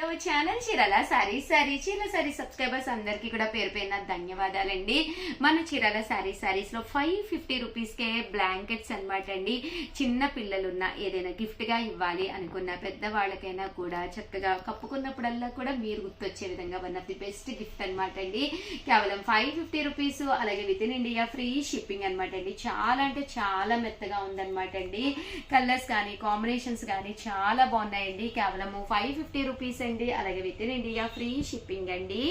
Our channel Chirala sari subscribers అందరికీ కూడా పేరు పేరున ధన్యవాదాలండి. మన చీరాల సారీస్ లో 550 రూపీస్ కే బ్లాంకెట్స్ అన్నమాట అండి. చిన్న పిల్లలున్న ఏదైనా గిఫ్ట్ గా ఇవ్వాలి అనుకున్న పెద్దవాళ్ళకైనా కూడా చక్కగా కప్పుకున్నప్పుడల్లా కూడా మీరు గుర్తొచ్చే విధంగా one of the best gift అనమాట అండి. కేవలం 550 రూపీస్, అలాగే with in India free shipping అనమాట అండి. చాలా అంటే చాలా మెత్తగా ఉందన్నమాట అండి. కలర్స్ కానీ కాంబినేషన్స్ కానీ చాలా బాగున్నాయండి. కేవలం 550 రూపీస్ అండి, అలాగే with in India free shipping అండి.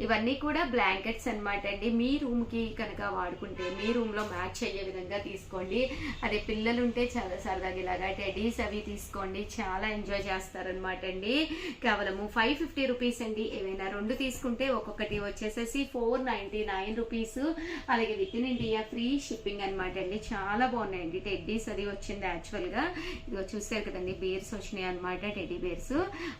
ఇవన్నీ కూడా బ్లాంకెట్స్ అనమాట అండి. మీ రూమ్ కి కనుక వాడుకుంటే మీ రూమ్ లో మ్యాచ్ అయ్యే విధంగా తీసుకోండి. అదే పిల్లలు ఉంటే చాలా సరదాగా ఇలాగా టెడీస్ అవి తీసుకోండి, చాలా ఎంజాయ్ చేస్తారనమాట అండి. కేవలం 550 రూపీస్ అండి. ఏమైనా రెండు తీసుకుంటే ఒక్కొక్కటి వచ్చేసేసి 499 రూపీస్, అలాగే with in India free shipping అనమాట అండి. చాలా బాగున్నాయండి. టెడ్డీస్ అది వచ్చింది యాక్చువల్ గా, ఇదిగో చూసారు కదండి, బేర్స్ వచ్చినాయి అనమాట, టెడ్డీ బేర్స్.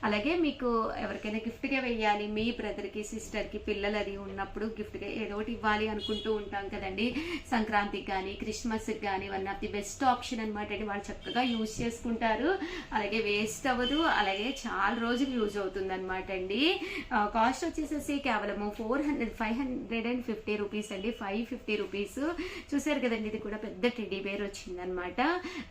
అలాగే మీకు ఎవరికైనా గిఫ్ట్ గా వెయ్యాలి, మీ బ్రదర్ కి సిస్టర్ కి పిల్లలు అది ఉన్నప్పుడు గిఫ్ట్ గా ఏదో ఒకటి ఇవ్వాలి అనుకుంటూ ఉంటాం కదండి. సంక్రాంతికి కానీ క్రిస్మస్ కి కానీ one of the best option అనమాట అండి. వాళ్ళు చక్కగా యూజ్ చేసుకుంటారు, అలాగే వేస్ట్ అవ్వదు, అలాగే చాలా రోజులు యూజ్ అవుతుంది అనమాట అండి. కాస్ట్ వచ్చేసేసి కేవలం 550 రూపీస్ అండి. 550 రూపీస్. చూసారు కదండి, ఇది కూడా పెద్ద టెడ్డీ బేర్ వచ్చింది అనమాట.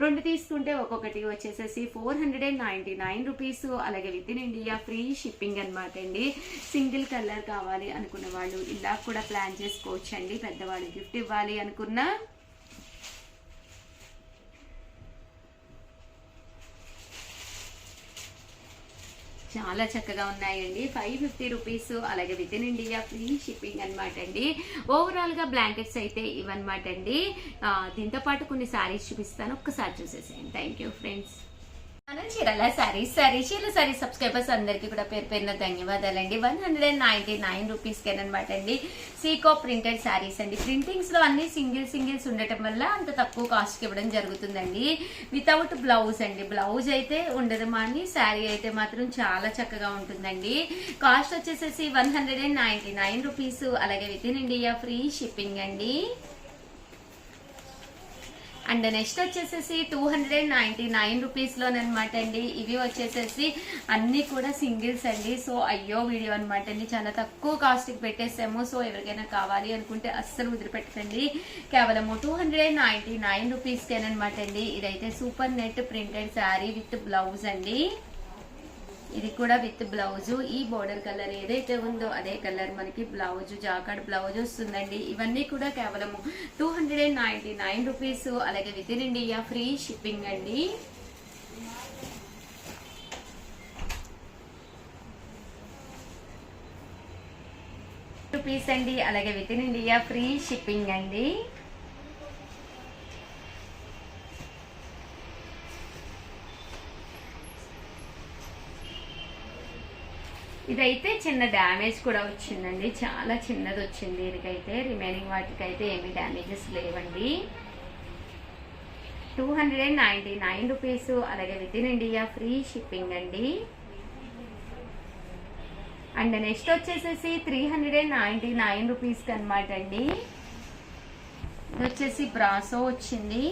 రెండు తీసుకుంటే ఒక్కొక్కటి వచ్చేసేసి 499 రూపీస్, అలాగే with in India free shipping అనమాట అండి. సింగిల్ కలర్ కావాలి అనుకున్న వాళ్ళు ఇలా కూడా ప్లాన్ చేసుకోవచ్చు అండి. పెద్దవాళ్ళు గిఫ్ట్ ఇవ్వాలి అనుకున్నా చాలా చక్కగా ఉన్నాయండి. 550 రూపీస్, అలాగే with in India free shipping అనమాట అండి. ఓవరాల్ గా బ్లాంకెట్స్ అయితే ఇవన్నమాట అండి. దీంతో పాటు కొన్ని శారీస్ చూపిస్తాను, ఒక్కసారి చూసేసేయండి. Thank you friends. Chirala sari subscribers అందరికి కూడా పేరు పేరున ధన్యవాదాలండి. 199 రూపీస్ కేనమాట అండి. సీకో ప్రింటెడ్ శారీస్ అండి. ప్రింటింగ్స్ లో అన్ని సింగిల్స్ ఉండటం వల్ల అంత తక్కువ కాస్ట్ కి ఇవ్వడం జరుగుతుందండి. వితౌట్ బ్లౌజ్ అండి. బ్లౌజ్ అయితే ఉండదు, కానీ శారీ అయితే మాత్రం చాలా చక్కగా ఉంటుందండి. కాస్ట్ వచ్చేసేసి 199 రూపీస్, అలాగే with in India free shipping అండి. అండ్ నెక్స్ట్ వచ్చేసేసి 299 రూపీస్ లోనమాట అండి. ఇవి వచ్చేసేసి అన్ని కూడా సింగిల్స్ అండి. సో అయ్యో వీడియో అనమాట అండి, చాలా తక్కువ కాస్ట్ కి పెట్టేసాము. సో ఎవరికైనా కావాలి అనుకుంటే అస్సలు వదిలిపెట్టకండి. కేవలం 299 రూపీస్ కేనమాట అండి. ఇదైతే super net printed sari with blouse అండి. ఇది కూడా విత్ బ్లౌజ్. ఈ బోర్డర్ కలర్ ఏదైతే ఉందో అదే కలర్ మనకి బ్లౌజ్, జాకార్డ్ బ్లౌజ్ వస్తుందండి. ఇవన్నీ కూడా కేవలం 299 రూపీస్, అలాగే with in India free shipping అండి. రూపీస్ అండి, అలాగే with in India free shipping అండి. ఇదైతే చిన్న డ్యామేజ్ కూడా వచ్చిందండి, చాలా చిన్నది వచ్చింది దీనికైతే. రిమైనింగ్ వాటికైతే ఏమి డ్యామేజెస్ లేవండి. 299 రూపీస్, అలాగే with in India free shipping అండి. అండ్ నెక్స్ట్ వచ్చేసేసి 399 రూపీస్ అనమాట అండి. ఇది వచ్చేసి బ్రాసో వచ్చింది.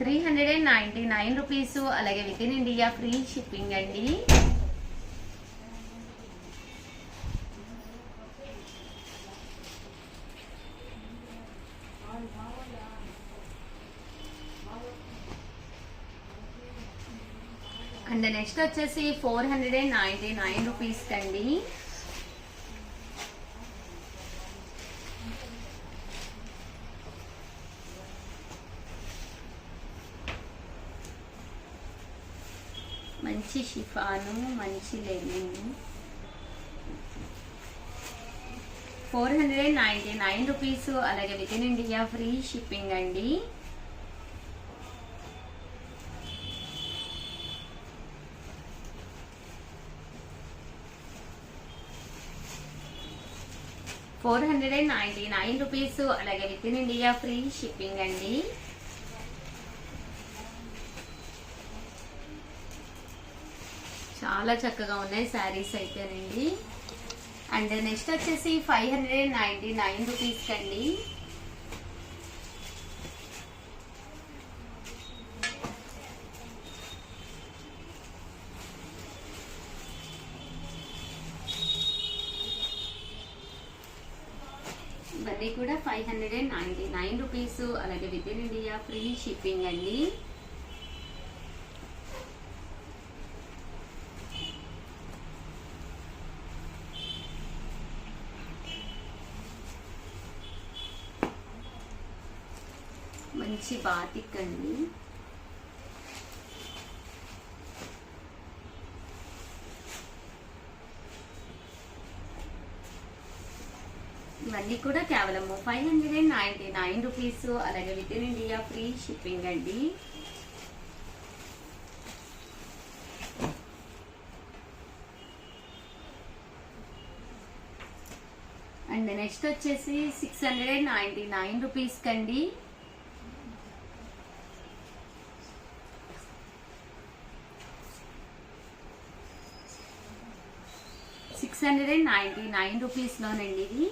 399 రూపీస్, అలాగే with in India free shipping అండి. అండ్ నెక్స్ట్ వచ్చేసి 499 రూపీస్ అండి. మంచి షిఫాను, మంచి లెనిన్. 499 రూపీస్, అలాగే with in India free shipping అండి. $499 రూపీస్, అలాగే with in India free shipping అండి. చాలా చక్కగా ఉన్నాయి శారీస్ అయితేనండి. అండ్ నెక్స్ట్ వచ్చేసి 599 రూపీస్ అండి. ఇవన్నీ కూడా 599 రూపీస్. అలాగే with in India free shipping అండి. మంచి బాతిక్ అండి. ఇవన్నీ కూడా కేవలం 599 రూపీస్. అలాగే with in India free shipping అండి. అండ్ నెక్స్ట్ వచ్చేసి 699 రూపీస్ కండి. రూపీస్ లోనండి ఇది.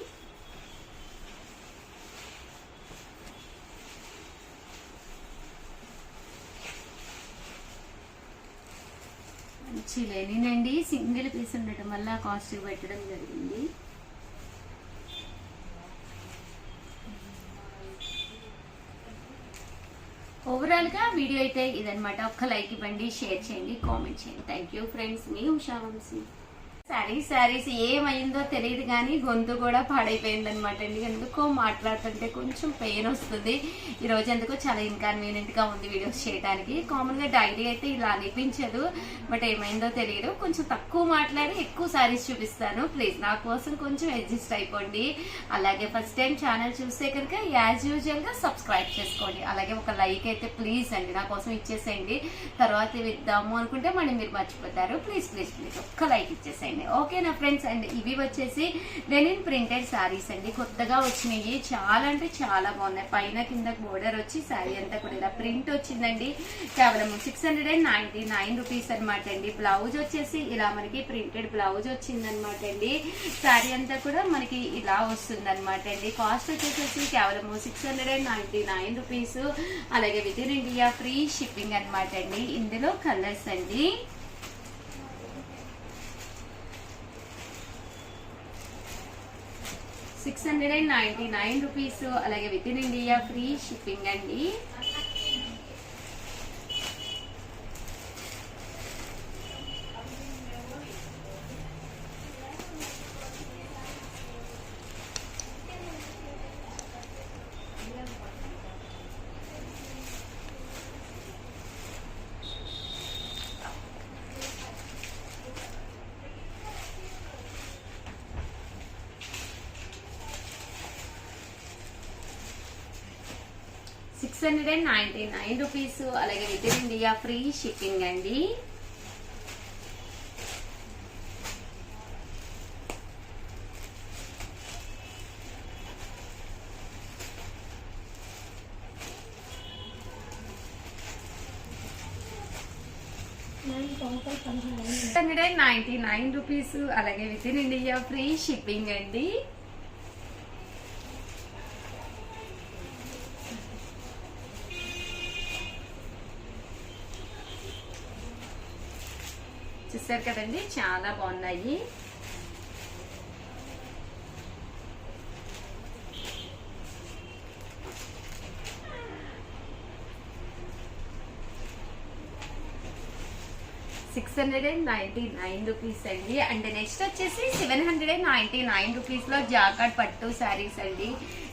మంచి లెనినండి, సింగిల్ పీస్ ఉండటం వల్ల కాస్ట్ పెట్టడం జరిగింది. ఓవరాల్ గా వీడియో అయితే ఇదనమాట. ఒక్క లైక్ ఇవ్వండి, షేర్ చేయండి, కామెంట్ చేయండి. థ్యాంక్ యూ ఫ్రెండ్స్, మీ ఉషా వంశీ. శారీస్ ఏమైందో తెలియదు కానీ గొంతు కూడా పాడైపోయింది అనమాట అండి. ఎందుకో మాట్లాడుతుంటే కొంచెం పెయిన్ వస్తుంది. ఈరోజు ఎందుకో చాలా ఇన్కన్వీనియంట్ గా ఉంది వీడియోస్ చేయడానికి. కామన్ గా డైలీ అయితే ఇలా అనిపించదు, బట్ ఏమైందో తెలియదు. కొంచెం తక్కువ మాట్లాడి ఎక్కువ శారీస్ చూపిస్తాను. ప్లీజ్ నా కోసం కొంచెం అడ్జస్ట్ అయిపోండి. అలాగే ఫస్ట్ టైం ఛానల్ చూస్తే కనుక యాజ్ యూజువల్ గా సబ్స్క్రైబ్ చేసుకోండి. అలాగే ఒక లైక్ అయితే ప్లీజ్ అండి నా కోసం ఇచ్చేసేయండి. తర్వాత ఇద్దాము అనుకుంటే మళ్ళీ మీరు మర్చిపోతారు. ప్లీజ్ ప్లీజ్ ప్లీజ్ ఒక్క లైక్ ఇచ్చేసేయండి. ఓకేనా ఫ్రెండ్స్. అండ్ ఇవి వచ్చేసి లెనిన్ ప్రింటెడ్ శారీస్ అండి. కొత్తగా వచ్చినాయి, చాలా అంటే చాలా బాగున్నాయి. పైన కింద బోర్డర్ వచ్చి శారీ అంతా కూడా ఇలా ప్రింట్ వచ్చిందండి. కేవలం 699 రూపీస్ అనమాట అండి. బ్లౌజ్ వచ్చేసి ఇలా మనకి ప్రింటెడ్ బ్లౌజ్ వచ్చిందనమాట అండి. శారీ అంతా కూడా మనకి ఇలా వస్తుంది అనమాట అండి. కాస్ట్ వచ్చేసి కేవలం 699 రూపీస్. అలాగే with in India free shipping అనమాట అండి. ఇందులో కలర్స్ అండి. 699 రూపీస్. అలాగే with in India free shipping అండి. రూపీస్. అలాగే with in India free shipping అండి. రూపీస్. అలాగే with in India free shipping అండి. చూసారు కదండి, చాలా బాగున్నాయి. రూపీస్ అండి. అండ్ నెక్స్ట్ వచ్చేసి 799 రూపీస్ లో జాకార్డ్ పట్టు శారీస్ అండి.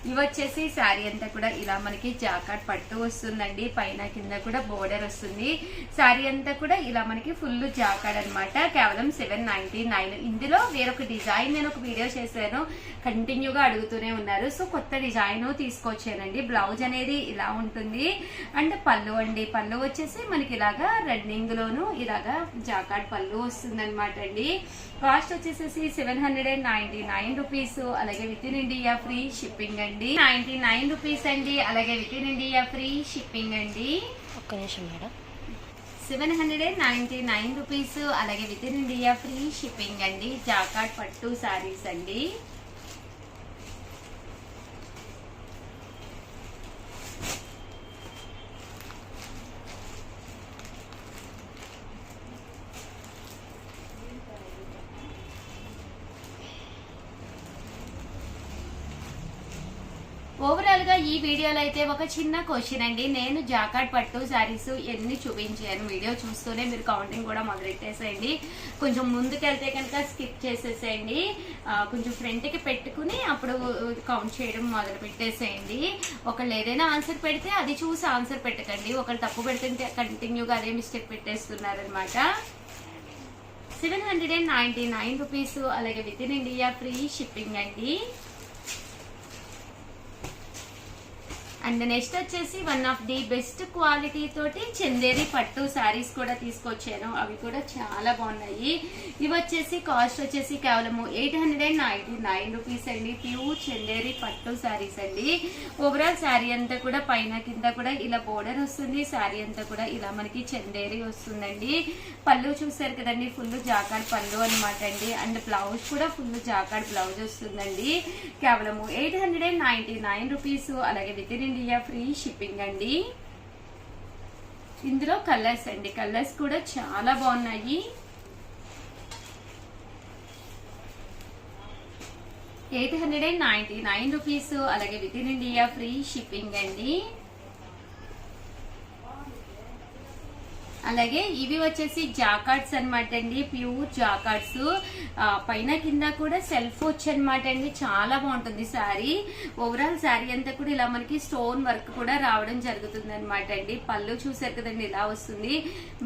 ఇవి వచ్చేసి శారీ అంతా కూడా ఇలా మనకి జాకార్డ్ పట్టు వస్తుందండి. పైన కింద కూడా బోర్డర్ వస్తుంది. శారీ అంతా కూడా ఇలా మనకి ఫుల్ జాకార్డ్ అనమాట. కేవలం 799. ఇందులో వేరొక డిజైన్ నేను ఒక వీడియో చేశాను, కంటిన్యూగా అడుగుతూనే ఉన్నారు. సో కొత్త డిజైన్ తీసుకొచ్చానండి. బ్లౌజ్ అనేది ఇలా ఉంటుంది. అండ్ పళ్ళు అండి, పళ్ళు వచ్చేసి మనకి ఇలాగా రన్నింగ్ లోను ఇలాగా జాకార్డ్ పళ్ళు వస్తుంది అనమాట అండి. కాస్ట్ వచ్చేసి 799 రూపీస్. అలాగే with in India free shipping అండి. 99 రూపీస్ అండి. అలాగే with in India free shipping అండి. ఒక్క నిమిషం మేడం. 799 రూపీస్. అలాగే with in India free shipping అండి. జాకార్డ్ పట్టు శారీస్ అండి. ఓవరాల్ గా ఈ వీడియోలో అయితే ఒక చిన్న క్వశ్చన్ అండి, నేను జాకార్డ్ పట్టు శారీస్ ఎన్ని చూపించాను వీడియో చూస్తూనే మీరు కౌంటింగ్ కూడా మొదలెట్టేసేయండి. కొంచెం ముందుకెళ్తే కనుక స్కిప్ చేసేసేయండి, కొంచెం ఫ్రంట్ కి పెట్టుకుని అప్పుడు కౌంట్ చేయడం మొదలు పెట్టేసేయండి. ఒకళ్ళు ఏదైనా ఆన్సర్ పెడితే అది చూసి ఆన్సర్ పెట్టకండి, ఒకళ్ళు తప్పు పెడుతుంటే కంటిన్యూగా అదే మిస్టేక్ పెట్టేస్తున్నారనమాట. 799 రూపీస్, అలాగే with in India free shipping అండి. అండ్ నెక్స్ట్ వచ్చేసి one of the best quality తోటి చందేరి పట్టు శారీస్ కూడా తీసుకొచ్చాను, అవి కూడా చాలా బాగున్నాయి. ఇవి వచ్చేసి కాస్ట్ వచ్చేసి కేవలము 899 రూపీస్ అండి. ప్యూర్ చందేరి పట్టు శారీస్ అండి. ఓవరాల్ శారీ అంతా కూడా పైన కింద కూడా ఇలా బోర్డర్ వస్తుంది, శారీ అంతా కూడా ఇలా మనకి చందేరి వస్తుందండి. పళ్ళు చూసారు కదండి, ఫుల్ జాకార్డ్ పళ్ళు అనమాట అండి. అండ్ బ్లౌజ్ కూడా ఫుల్ జాకార్డ్ బ్లౌజ్ వస్తుందండి. కేవలము 899 రూపీస్, అలాగే with in India free shipping అండి. ఇందులో కలర్స్ అండి, కలర్స్ కూడా చాలా బాగున్నాయి. 899 రూపీస్, అలాగే with in India free shipping అండి. అలాగే ఇవి వచ్చేసి జాకార్డ్స్ అనమాట అండి, ప్యూర్ జాకార్డ్స్. పైన కింద కూడా సెల్ఫ్ వచ్చి అనమాట అండి, చాలా బాగుంటుంది శారీ. ఓవరాల్ శారీ అంతా కూడా ఇలా మనకి స్టోన్ వర్క్ కూడా రావడం జరుగుతుంది అనమాట అండి. పళ్ళు చూసారు కదండి, ఇలా వస్తుంది.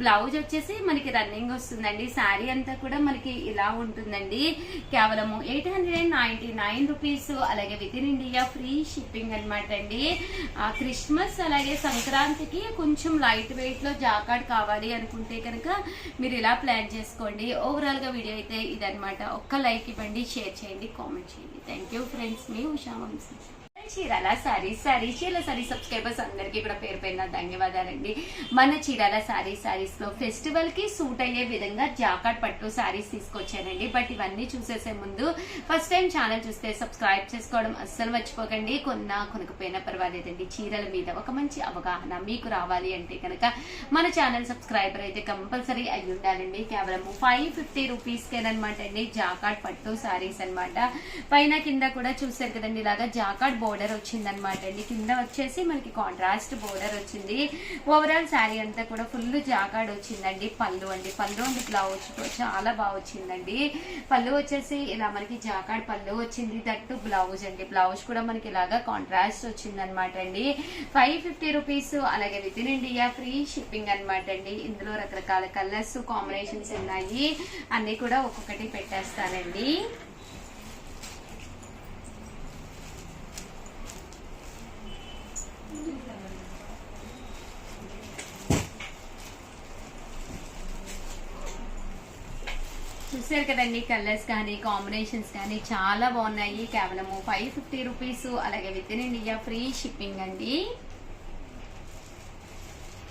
బ్లౌజ్ వచ్చేసి మనకి రన్నింగ్ వస్తుందండి. శారీ అంతా కూడా మనకి ఇలా ఉంటుందండి. కేవలము 899 రూపీస్, అలాగే with in India free shipping అనమాట అండి. క్రిస్మస్ అలాగే సంక్రాంతికి కొంచెం లైట్ వెయిట్ లో జాకార్డ్ కావాలి అనుకుంటే కనుక మీరు ఇలా ప్లాన్ చేసుకోండి. ఓవరాల్ గా వీడియో అయితే ఇదనమాట. ఒక్క లైక్ ఇవ్వండి, షేర్ చేయండి, కామెంట్ చేయండి. థ్యాంక్ యూ ఫ్రెండ్స్, మీ ఉషా వంశీ. చీరాల సారీ సబ్స్క్రైబర్స్ అందరికీ కూడా పేరు పేరున ధన్యవాదాలండి. మన చీరాల సారీస్ లో ఫెస్టివల్ కి సూట్ అయ్యే విధంగా జాకార్డ్ పట్టు సారీస్ తీసుకొచ్చానండి. బట్ ఇవన్నీ చూసేసే ముందు ఫస్ట్ టైం ఛానల్ చూస్తే సబ్స్క్రైబ్ చేసుకోవడం అస్సలు మర్చిపోకండి. కొనకపోయినా పర్వాలేదండి, చీరల మీద ఒక మంచి అవగాహన మీకు రావాలి అంటే కనుక మన ఛానల్ సబ్స్క్రైబర్ అయితే కంపల్సరీ అయి ఉండాలండి. కేవలం 550 రూపీస్కేనమాట అండి జాకార్డ్ పట్టు సారీస్ అనమాట. పైన కింద కూడా చూసారు కదండి, ఇలాగా జాకార్డ్ బోర్డర్ వచ్చింది అనమాట అండి. కింద వచ్చేసి మనకి కాంట్రాస్ట్ బోర్డర్ వచ్చింది. ఓవరాల్ శారీ అంతా కూడా ఫుల్ జాకార్డ్ వచ్చిందండి. పళ్ళు అండి బ్లౌజ్ చాలా బాగా వచ్చిందండి. పళ్ళు వచ్చేసి ఇలా మనకి జాకార్డ్ పళ్ళు వచ్చింది, దట్టు బ్లౌజ్ అండి. బ్లౌజ్ కూడా మనకి ఇలాగా కాంట్రాస్ట్ వచ్చింది అనమాట అండి. 550 రూపీస్, అలాగే with in India free shipping అనమాట అండి. ఇందులో రకరకాల కలర్స్ కాంబినేషన్స్ ఉన్నాయి, అన్ని కూడా ఒక్కొక్కటి పెట్టేస్తానండి. చూసారు కదండి, కలర్స్ కానీ కాంబినేషన్స్ కానీ చాలా బాగున్నాయి. కేవలము 550 రూపీస్, అలాగే with in India free shipping అండి.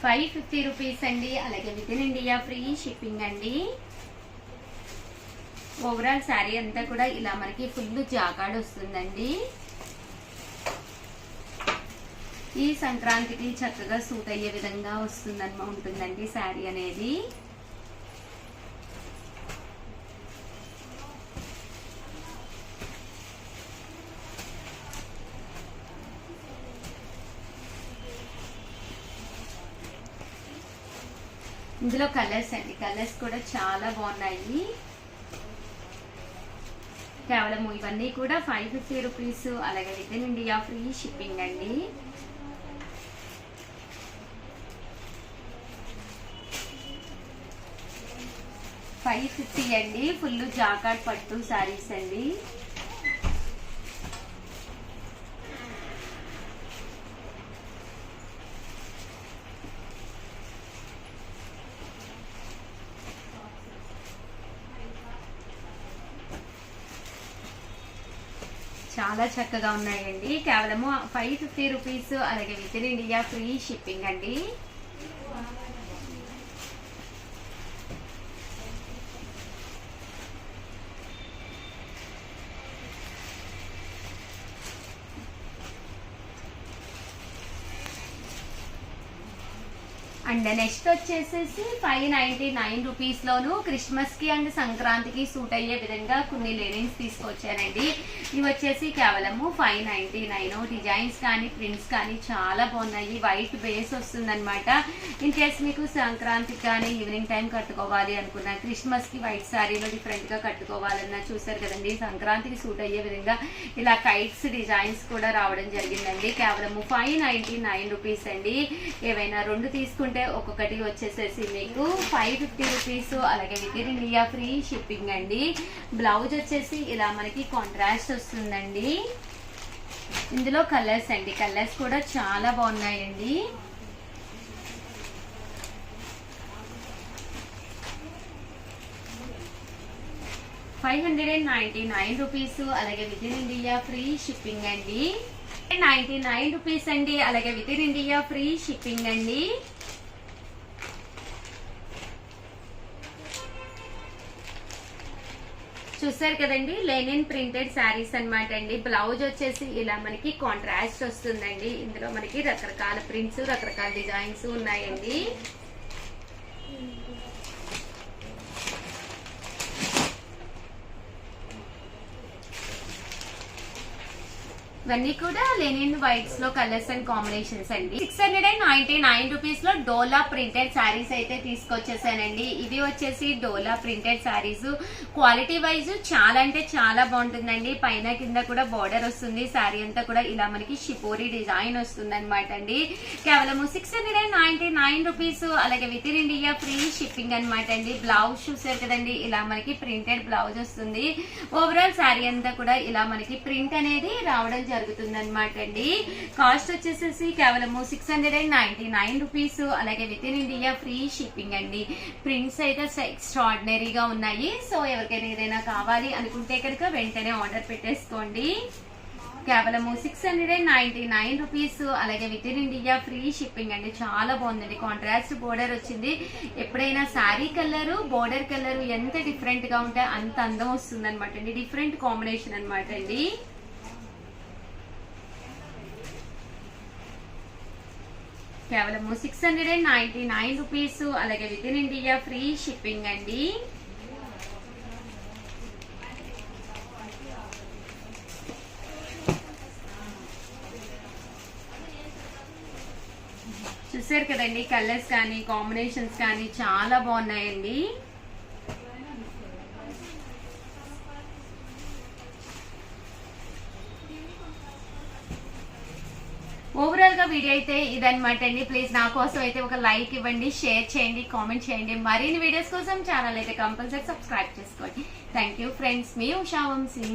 550 రూపీస్ అండి, అలాగే with in India free shipping అండి. ఓవరాల్ శారీ అంతా కూడా ఇలా మనకి ఫుల్ జాకార్డ్ వస్తుందండి. ఈ సంక్రాంతికి చక్కగా సూట్ అయ్యే విధంగా ఉంటుందండి శారీ అనేది. ఇందులో కలర్స్ అండి, కలర్స్ కూడా చాలా బాగున్నాయి. కేవలం ఇవన్నీ కూడా 550 రూపీస్, అలాగే with in India free shipping అండి. $550 అండి, ఫుల్ జాకార్డ్ పట్టు శారీస్ అండి. చాలా చక్కగా ఉన్నాయండి. కేవలము 550 రూపీస్, అలాగే with in India free shipping అండి. అండ్ నెక్స్ట్ వచ్చేసేసి 599 రూపీస్ లోను క్రిస్మస్ కి అండ్ సంక్రాంతికి సూట్ అయ్యే విధంగా కొన్ని లెనిన్స్ తీసుకొచ్చానండి. ఇవి వచ్చేసి కేవలము 599. డిజైన్స్ కానీ ప్రింట్స్ కానీ చాలా బాగున్నాయి. వైట్ బేస్ వస్తుంది అనమాట. ఇన్ కేస్ మీకు సంక్రాంతికి కానీ ఈవినింగ్ టైం కట్టుకోవాలి అనుకున్నా, క్రిస్మస్ కి వైట్ శారీలో డిఫరెంట్ గా కట్టుకోవాలన్నా చూసారు కదండి. సంక్రాంతికి సూట్ అయ్యే విధంగా ఇలా కైట్స్ డిజైన్స్ కూడా రావడం జరిగిందండి. కేవలము 599 రూపీస్ అండి. ఏవైనా రెండు తీసుకుంటే ఒక్కొక్కటి వచ్చేసేసి మీకు 550 రూపీస్. అలాగే with in India free shipping అండి. బ్లౌజ్ వచ్చేసి ఇలా మనకి కాంట్రాస్ట్ వస్తుందండి. ఇందులో కలర్స్ అండి, కలర్స్ కూడా చాలా బాగున్నాయండి. ₹599. అలాగే with in India free shipping అండి. 99 రూపీస్ అండి. అలాగే with in India free shipping అండి. చూసారు కదండి, లెనిన్ ప్రింటెడ్ శారీస్ అనమాట అండి. బ్లౌజ్ వచ్చేసి ఇలా మనకి కాంట్రాస్ట్ వస్తుందండి. ఇందులో మనకి రకరకాల ప్రింట్స్, రకరకాల డిజైన్స్ ఉన్నాయండి. ఇవన్నీ కూడా లెనిన్ వైట్స్ లో కలర్స్ అండ్ కాంబినేషన్స్ అండి. 699 రూపీస్ లో డోలా ప్రింటెడ్ శారీస్ అయితే తీసుకొచ్చేసానండి. ఇవి వచ్చేసి డోలా ప్రింటెడ్ శారీస్. క్వాలిటీ వైజ్ చాలా అంటే చాలా బాగుంటుందండి. పైన కింద కూడా బార్డర్ వస్తుంది. శారీ అంతా కూడా ఇలా మనకి షిపోరీ డిజైన్ వస్తుంది అనమాట అండి. కేవలం 699 రూపీస్. అలాగే with in India free shipping అనమాట అండి. బ్లౌజ్ చూసారు కదండి, ఇలా మనకి ప్రింటెడ్ బ్లౌజ్ వస్తుంది. ఓవరాల్ శారీ అంతా కూడా ఇలా మనకి ప్రింట్ అనేది రావడం జరుగుతుంది అనమాట అండి. కాస్ట్ వచ్చేసేసి కేవలం 699 రూపీస్. అలాగే with in India free shipping అండి. ప్రింట్స్ అయితే ఎక్స్ట్రాడినరీగా ఉన్నాయి. సో ఎవరికైనా ఏదైనా కావాలి అనుకుంటే కనుక వెంటనే ఆర్డర్ పెట్టేసుకోండి. కేవలం 699 రూపీస్. అలాగే with in India free shipping అండి. చాలా బాగుందండి. కాంట్రాస్ట్ బోర్డర్ వచ్చింది. ఎప్పుడైనా శారీ కలర్ బోర్డర్ కలర్ ఎంత డిఫరెంట్ గా ఉంటే అంత అందం వస్తుంది అనమాట అండి. డిఫరెంట్ కాంబినేషన్ అనమాట అండి. కేవలం 699 రూపీస్. అలాగే with in India free shipping అండి. చూసారు కదండి, కలర్స్ కానీ కాంబినేషన్స్ కానీ చాలా బాగున్నాయండి. ఓవరాల్ గా వీడియో అయితే ఇదనమాట అండి. ప్లీజ్ నా కోసం అయితే ఒక లైక్ ఇవ్వండి, షేర్ చేయండి, కామెంట్ చేయండి. మరిన్ని వీడియోస్ కోసం ఛానల్ అయితే కంపల్సరీ సబ్స్క్రైబ్ చేసుకోండి. Thank you friends. మీ ఉషా వంశీ.